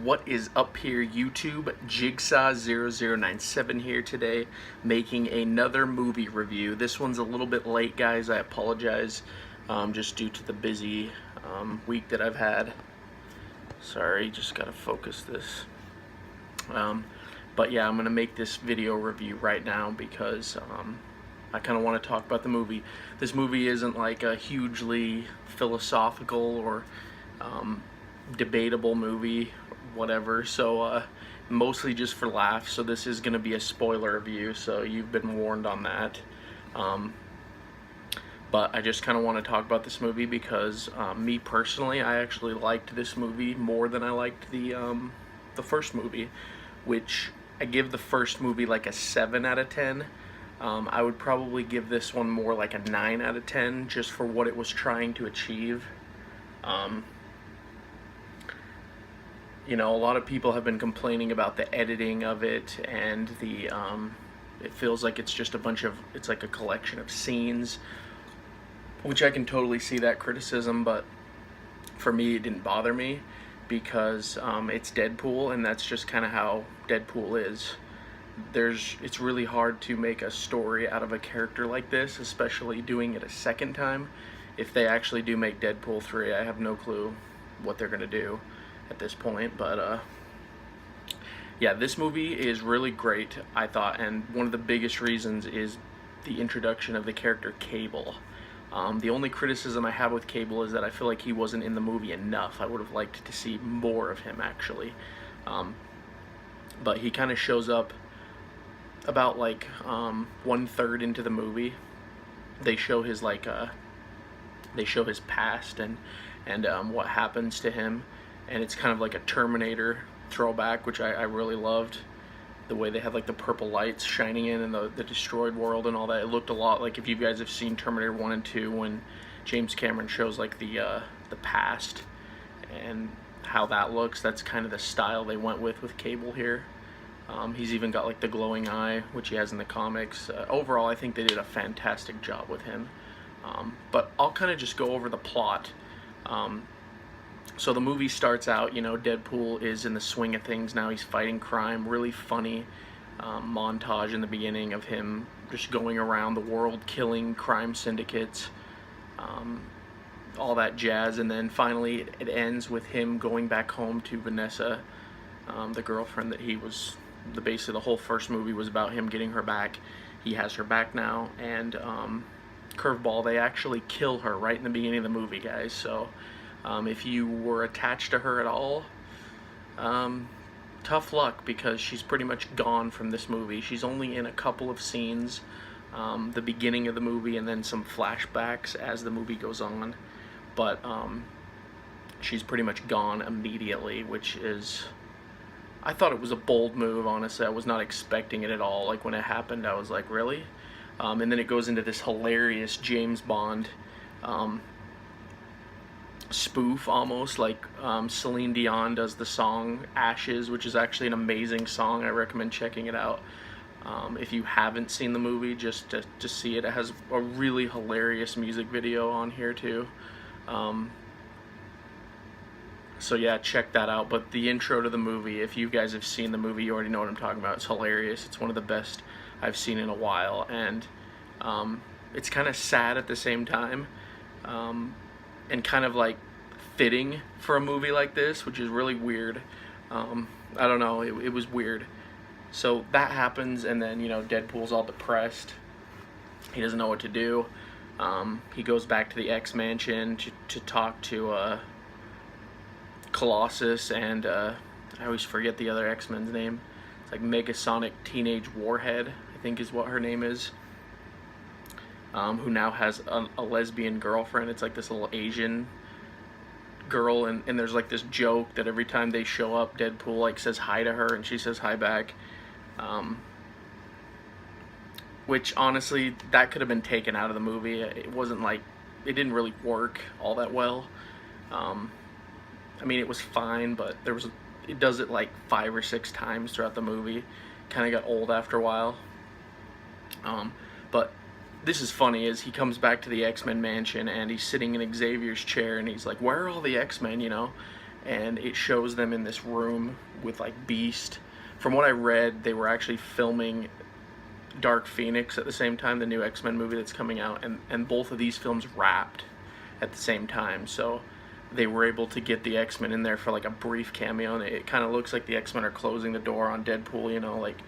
What is up here, YouTube? Jigsaw0097 here today, making another movie review. This one's a little bit late, guys. I apologize, just due to the busy week that I've had. Sorry, just gotta focus this. But yeah, I'm gonna make this video review right now because I kind of want to talk about the movie. This movie isn't like a hugely philosophical or debatable movie, whatever, so mostly just for laughs. So this is going to be a spoiler review, so you've been warned on that. But I just kind of want to talk about this movie because me personally, I actually liked this movie more than I liked the first movie, which I give the first movie like a 7 out of 10. I would probably give this one more like a 9 out of 10 just for what it was trying to achieve. You know, a lot of people have been complaining about the editing of it, and the it feels like it's just it's like a collection of scenes, which I can totally see that criticism, but for me it didn't bother me because it's Deadpool, and that's just kind of how Deadpool is. It's really hard to make a story out of a character like this, especially doing it a second time. If they actually do make Deadpool 3, I have no clue what they're gonna do at this point, but yeah, this movie is really great, I thought, and one of the biggest reasons is the introduction of the character Cable. The only criticism I have with Cable is that I feel like he wasn't in the movie enough. I would have liked to see more of him, actually, but he kind of shows up about like 1/3 into the movie. They show his past and what happens to him, and it's kind of like a Terminator throwback, which I really loved. The way they had like the purple lights shining in and the destroyed world and all that. It looked a lot like, if you guys have seen Terminator 1 and 2, when James Cameron shows like the past and how that looks. That's kind of the style they went with Cable here. He's even got like the glowing eye, which he has in the comics. Overall, I think they did a fantastic job with him. But I'll kind of just go over the plot. So the movie starts out, you know, Deadpool is in the swing of things now. He's fighting crime. Really funny montage in the beginning of him just going around the world killing crime syndicates, all that jazz. And then finally it ends with him going back home to Vanessa, the girlfriend that he was, basically the whole first movie was about him getting her back. He has her back now, and curveball, they actually kill her right in the beginning of the movie, guys. So if you were attached to her at all, tough luck, because she's pretty much gone from this movie. She's only in a couple of scenes, the beginning of the movie and then some flashbacks as the movie goes on, but she's pretty much gone immediately, which is, I thought it was a bold move, honestly. I was not expecting it at all. Like, when it happened, I was like, really? And then it goes into this hilarious James Bond spoof, almost like Celine Dion does the song Ashes, which is actually an amazing song. I recommend checking it out if you haven't seen the movie, just to see it. It has a really hilarious music video on here too. So yeah, check that out. But the intro to the movie, if you guys have seen the movie, you already know what I'm talking about. It's hilarious. It's one of the best I've seen in a while, and it's kind of sad at the same time, and kind of like fitting for a movie like this, which is really weird. I don't know, it was weird. So that happens, and then, you know, Deadpool's all depressed. He doesn't know what to do. He goes back to the X Mansion to talk to Colossus and I always forget the other X-Men's name. It's like Megasonic Teenage Warhead, I think is what her name is, who now has a lesbian girlfriend. It's like this little Asian girl, and there's like this joke that every time they show up, Deadpool like says hi to her and she says hi back, which honestly, that could have been taken out of the movie. It wasn't like, it didn't really work all that well. I mean, it was fine, but it does it like 5 or 6 times throughout the movie. Kind of got old after a while. But this is funny, is he comes back to the X-Men mansion and he's sitting in Xavier's chair and he's like, where are all the X-Men, you know? and it shows them in this room with like Beast. From what I read, they were actually filming Dark Phoenix at the same time, the new X-Men movie that's coming out, and both of these films wrapped at the same time, so they were able to get the X-Men in there for like a brief cameo, and it kind of looks like the X-Men are closing the door on Deadpool, you know, like,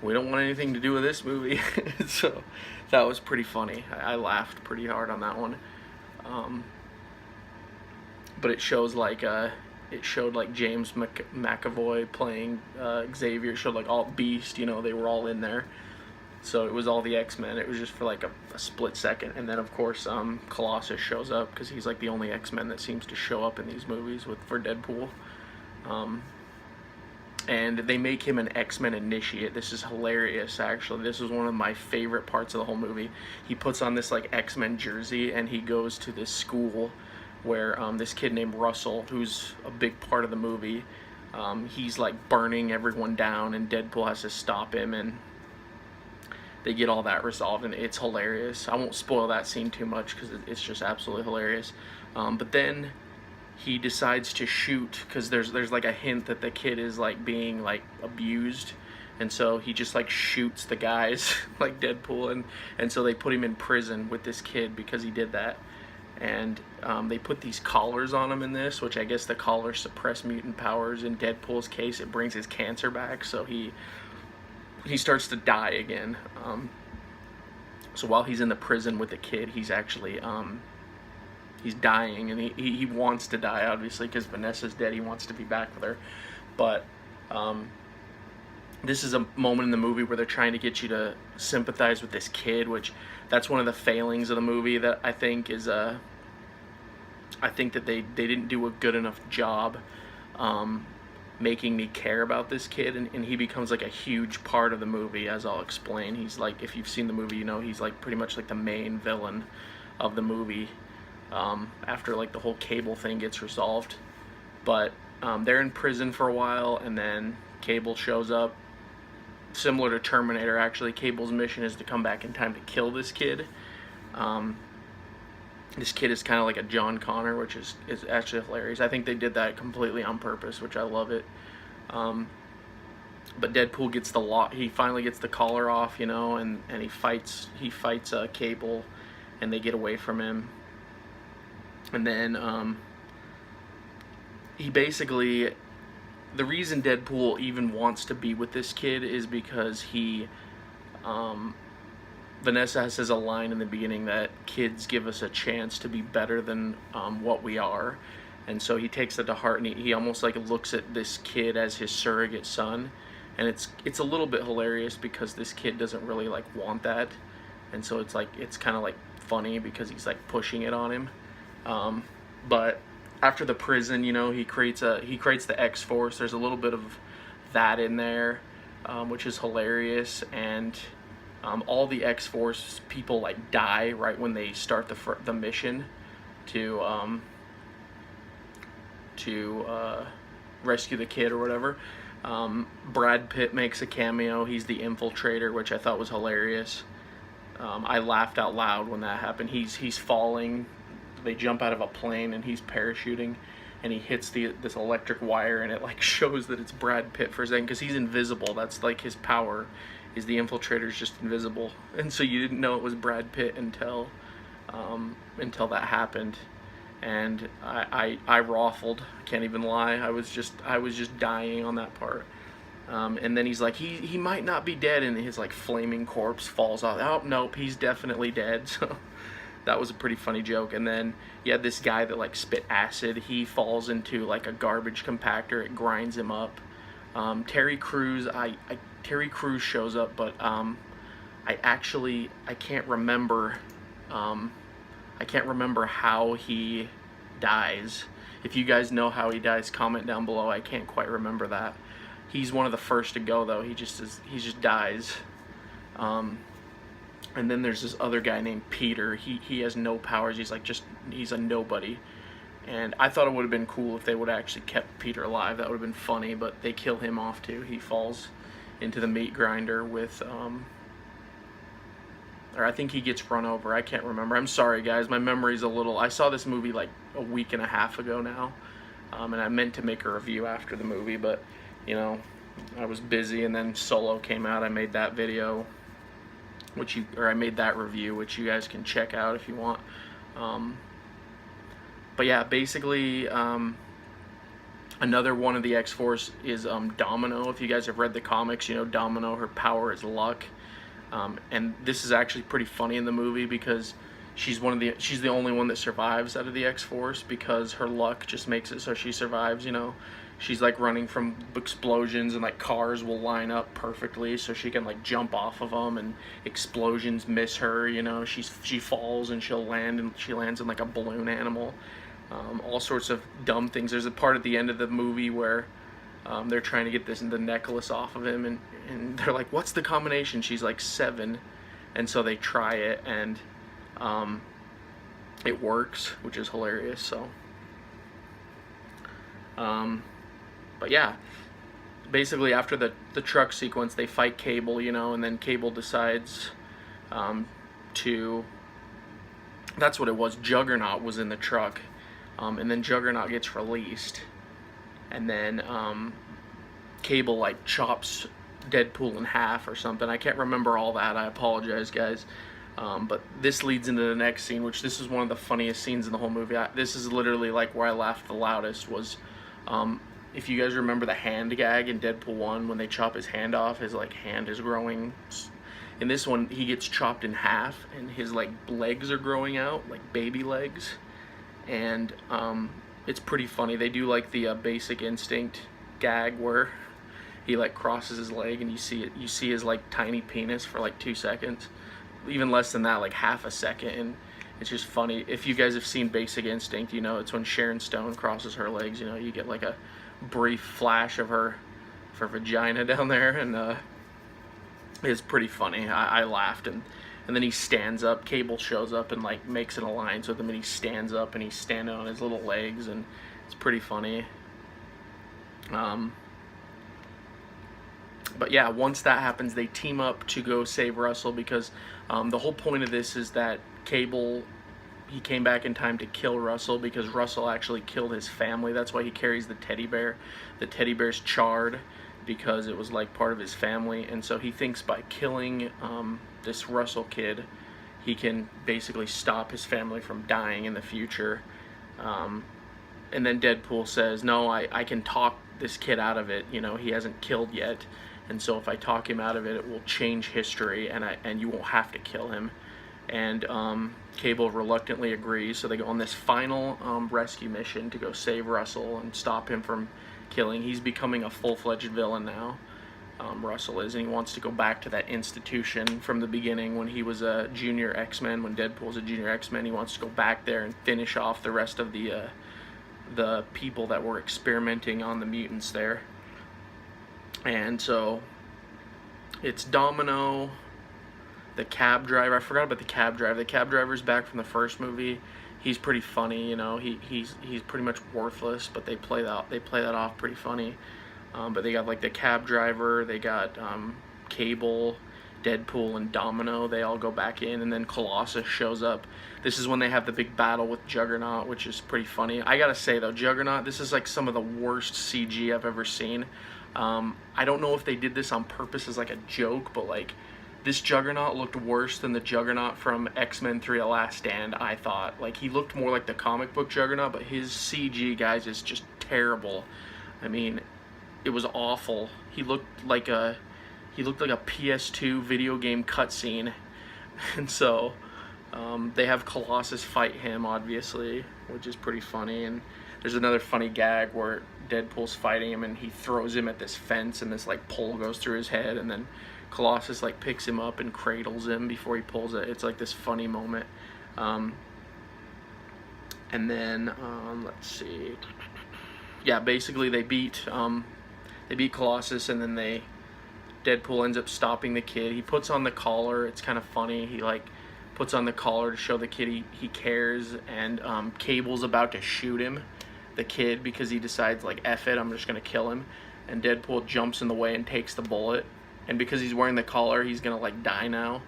we don't want anything to do with this movie. So that was pretty funny. I laughed pretty hard on that one. But it shows like it showed like James McAvoy playing Xavier. It showed like all Beast, you know, they were all in there. So it was all the X-Men. It was just for like a split second, and then of course Colossus shows up because he's like the only X-Men that seems to show up in these movies for Deadpool. And they make him an X-Men initiate. This is hilarious, actually. This is one of my favorite parts of the whole movie. He puts on this like X-Men jersey, and he goes to this school where this kid named Russell, who's a big part of the movie, he's like burning everyone down, and Deadpool has to stop him, and they get all that resolved, and it's hilarious. I won't spoil that scene too much because it's just absolutely hilarious. But then he decides to shoot because there's like a hint that the kid is like being like abused, and so he just like shoots the guys like Deadpool, and so they put him in prison with this kid because he did that. And they put these collars on him in this, which I guess the collars suppress mutant powers. In Deadpool's case, it brings his cancer back, so he starts to die again. So while he's in the prison with the kid, he's actually he's dying, and he wants to die, obviously, because Vanessa's dead. He wants to be back with her. But this is a moment in the movie where they're trying to get you to sympathize with this kid, which that's one of the failings of the movie that I think is I think that they didn't do a good enough job making me care about this kid, and he becomes like a huge part of the movie, as I'll explain. He's like, if you've seen the movie, you know he's like pretty much like the main villain of the movie after like the whole Cable thing gets resolved. But they're in prison for a while, and then Cable shows up. Similar to Terminator, actually, Cable's mission is to come back in time to kill this kid. This kid is kind of like a John Connor, which is actually hilarious. I think they did that completely on purpose, which I love it. But Deadpool gets he finally gets the collar off, you know, and he fights Cable, and they get away from him. And then he basically, the reason Deadpool even wants to be with this kid is because Vanessa says a line in the beginning that kids give us a chance to be better than what we are, and so he takes that to heart, and he almost like looks at this kid as his surrogate son, and it's a little bit hilarious because this kid doesn't really like want that, and so it's kind of like funny because he's like pushing it on him. But after the prison, you know, he creates the X-Force. There's a little bit of that in there, which is hilarious, and all the X-Force people like die right when they start the mission to rescue the kid or whatever. Brad Pitt makes a cameo. He's the infiltrator, which I thought was hilarious. I laughed out loud when that happened. He's falling. They jump out of a plane, and he's parachuting, and he hits this electric wire, and it like shows that it's Brad Pitt for a second because he's invisible. That's like his power, is the infiltrator's just invisible, and so you didn't know it was Brad Pitt until that happened. And I raffled. I can't even lie. I was just dying on that part. And then he's like, he might not be dead, and his like flaming corpse falls off. Oh nope, he's definitely dead. So that was a pretty funny joke. And then you had this guy that like spit acid. He falls into like a garbage compactor. It grinds him up. Terry Crews shows up, but I can't remember. I can't remember how he dies. If you guys know how he dies, comment down below. I can't quite remember that. He's one of the first to go though. He just dies. And then there's this other guy named Peter. He has no powers. He's a nobody. And I thought it would have been cool if they would have actually kept Peter alive. That would have been funny, but they kill him off too. He falls into the meat grinder with or I think he gets run over. I can't remember. I'm sorry guys, my memory's a little, I saw this movie like a week and a half ago now. and I meant to make a review after the movie, but you know, I was busy, and then Solo came out. I made that video, I made that review, which you guys can check out if you want. But yeah, basically, another one of the X-Force is Domino. If you guys have read the comics, you know Domino, her power is luck. And this is actually pretty funny in the movie because she's the only one that survives out of the X-Force because her luck just makes it so she survives, you know. She's like running from explosions, and like cars will line up perfectly so she can like jump off of them, and explosions miss her, you know. She falls and she lands in like a balloon animal. All sorts of dumb things. There's a part at the end of the movie where they're trying to get the necklace off of him, and they're like, what's the combination? She's like 7, and so they try it, and it works, which is hilarious. So but yeah, basically after the truck sequence, they fight Cable, you know, and then Cable decides to, that's what it was, Juggernaut was in the truck, and then Juggernaut gets released, and then Cable like chops Deadpool in half or something. I can't remember all that, I apologize, guys. But this leads into the next scene, which this is one of the funniest scenes in the whole movie. This is literally like where I laughed the loudest was, if you guys remember the hand gag in Deadpool 1, when they chop his hand off, his like hand is growing. In this one, he gets chopped in half, and his like legs are growing out, like baby legs, and it's pretty funny. They do like the Basic Instinct gag where he like crosses his leg, and you see his like tiny penis for like 2 seconds, even less than that, like half a second, and it's just funny. If you guys have seen Basic Instinct, you know it's when Sharon Stone crosses her legs, you know, you get like a brief flash of her vagina down there, and it's pretty funny. I laughed, and then he stands up. Cable shows up and like makes an alliance with him, and he stands up, and he's standing on his little legs, and it's pretty funny. But yeah, once that happens, they team up to go save Russell, because the whole point of this is that Cable, he came back in time to kill Russell because Russell actually killed his family. That's why he carries the teddy bear. The teddy bear's charred because it was like part of his family, and so he thinks by killing this Russell kid, he can basically stop his family from dying in the future. And then Deadpool says, no, I can talk this kid out of it, you know, he hasn't killed yet, and so if I talk him out of it, it will change history, and you won't have to kill him. And Cable reluctantly agrees, so they go on this final rescue mission to go save Russell and stop him from killing. He's becoming a full-fledged villain now, Russell is, and he wants to go back to that institution from the beginning when he was a junior X-Men, when Deadpool was a junior X-Men. He wants to go back there and finish off the rest of the people that were experimenting on the mutants there. And so it's Domino, the cab driver. I forgot about the cab driver. The cab driver's back from the first movie. He's pretty funny, you know. He's pretty much worthless, but they play that off pretty funny. But they got like the cab driver, they got Cable, Deadpool, and Domino. They all go back in, and then Colossus shows up. This is when they have the big battle with Juggernaut, which is pretty funny. I gotta say though, Juggernaut, this is like some of the worst CG I've ever seen. I don't know if they did this on purpose as like a joke, but like this Juggernaut looked worse than the Juggernaut from X-Men 3: A Last Stand, I thought. Like, he looked more like the comic book Juggernaut, but his CG, guys, is just terrible. I mean, it was awful. He looked like a PS2 video game cutscene. And so they have Colossus fight him, obviously, which is pretty funny. And there's another funny gag where Deadpool's fighting him, and he throws him at this fence, and this like pole goes through his head, and then Colossus like picks him up and cradles him before he pulls it. It's like this funny moment. And then let's see. Yeah, basically they beat Colossus, and then Deadpool ends up stopping the kid. He puts on the collar. It's kind of funny. He like puts on the collar to show the kid he cares, and Cable's about to shoot him, the kid, because he decides like, F it, I'm just gonna kill him. And Deadpool jumps in the way and takes the bullet. And because he's wearing the collar, he's gonna like die now.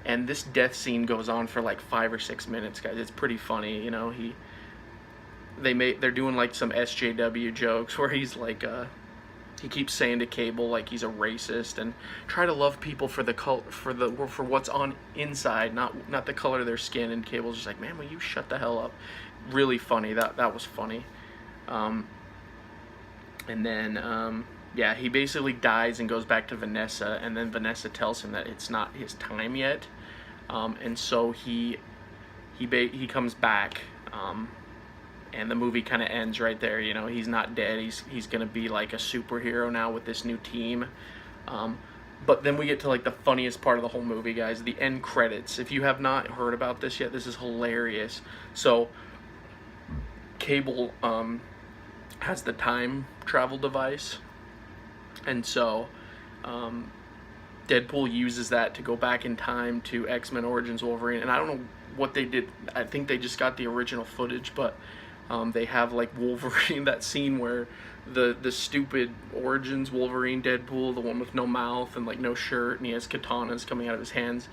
And this death scene goes on for like 5 or 6 minutes, guys. It's pretty funny, you know. they're doing like some SJW jokes where he's like he keeps saying to Cable like he's a racist and try to love people for the for what's on inside, not the color of their skin. And Cable's just like, man, will you shut the hell up? Really funny. That was funny. And then yeah, he basically dies and goes back to Vanessa, and then Vanessa tells him that it's not his time yet, and so he comes back. And the movie kind of ends right there. You know, he's not dead. He's gonna be like a superhero now with this new team. But then we get to like the funniest part of the whole movie, guys. The end credits. If you have not heard about this yet, this is hilarious. So Cable has the time travel device, and so Deadpool uses that to go back in time to X-Men Origins Wolverine. And I don't know what they did. I think they just got the original footage, but they have like Wolverine, that scene where the stupid Origins Wolverine Deadpool, the one with no mouth and like no shirt, and he has katanas coming out of his hands.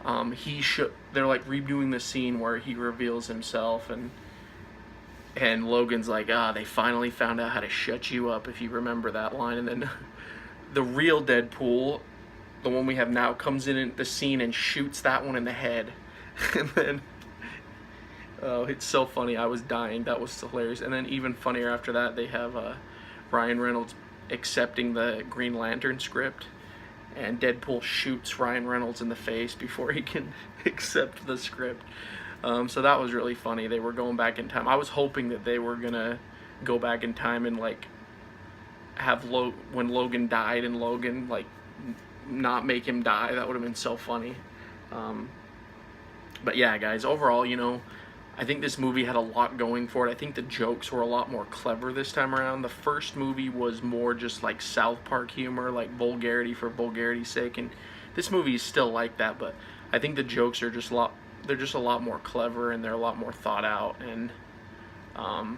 They're like redoing the scene where he reveals himself, and Logan's like, they finally found out how to shut you up, if you remember that line. And then the real Deadpool, the one we have now, comes in the scene and shoots that one in the head. And then oh, it's so funny. I was dying. That was hilarious. And then even funnier after that, they have Ryan Reynolds accepting the Green Lantern script, and Deadpool shoots Ryan Reynolds in the face before he can accept the script. So that was really funny. They were going back in time. I was hoping that they were gonna go back in time and like have when Logan died and Logan like not make him die. That would have been so funny. But yeah, guys, overall, you know, I think this movie had a lot going for it. I think the jokes were a lot more clever this time around. The first movie was more just like South Park humor, like vulgarity for vulgarity's sake, and this movie is still like that, but I think the jokes are just a lot more clever, and they're a lot more thought out. And I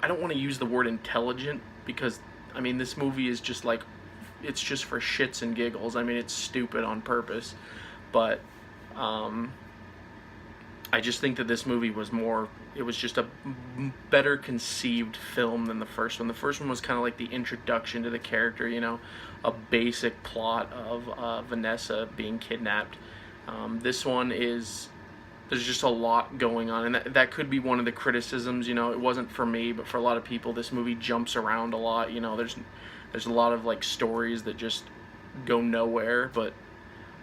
don't want to use the word intelligent, because I mean, this movie is just like, it's just for shits and giggles. I mean, it's stupid on purpose, but I just think that this movie was it was just a better conceived film than the first one. The first one was kind of like the introduction to the character, you know, a basic plot of Vanessa being kidnapped. This one there's just a lot going on, and that could be one of the criticisms. You know, it wasn't for me, but for a lot of people, this movie jumps around a lot. You know, there's a lot of like stories that just go nowhere, but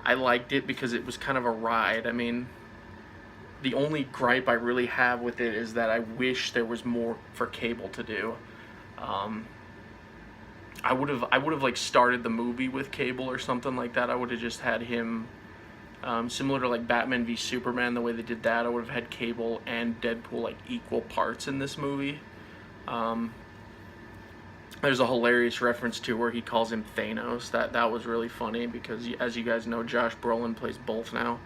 I liked it because it was kind of a ride. I mean, the only gripe I really have with it is that I wish there was more for Cable to do. I would have like started the movie with Cable or something like that. I would have just had him, similar to like Batman v Superman, the way they did that. I would have had Cable and Deadpool like equal parts in this movie. There's a hilarious reference to where he calls him Thanos. That was really funny, because as you guys know, Josh Brolin plays both now.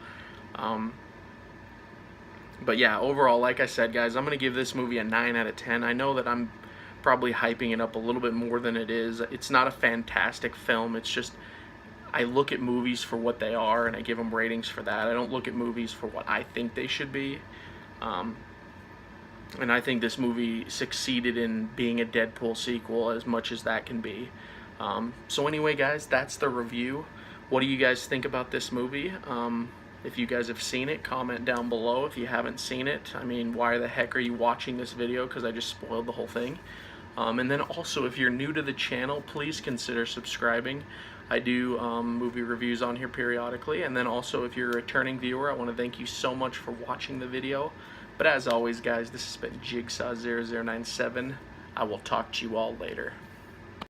But yeah, overall, like I said, guys, I'm going to give this movie a 9 out of 10. I know that I'm probably hyping it up a little bit more than it is. It's not a fantastic film. It's just, I look at movies for what they are, and I give them ratings for that. I don't look at movies for what I think they should be. And I think this movie succeeded in being a Deadpool sequel as much as that can be. So anyway, guys, that's the review. What do you guys think about this movie? If you guys have seen it, comment down below. If you haven't seen it, I mean, why the heck are you watching this video? Because I just spoiled the whole thing. And then also, if you're new to the channel, please consider subscribing. I do movie reviews on here periodically. And then also, if you're a returning viewer, I want to thank you so much for watching the video. But as always, guys, this has been Jigsaw0097. I will talk to you all later.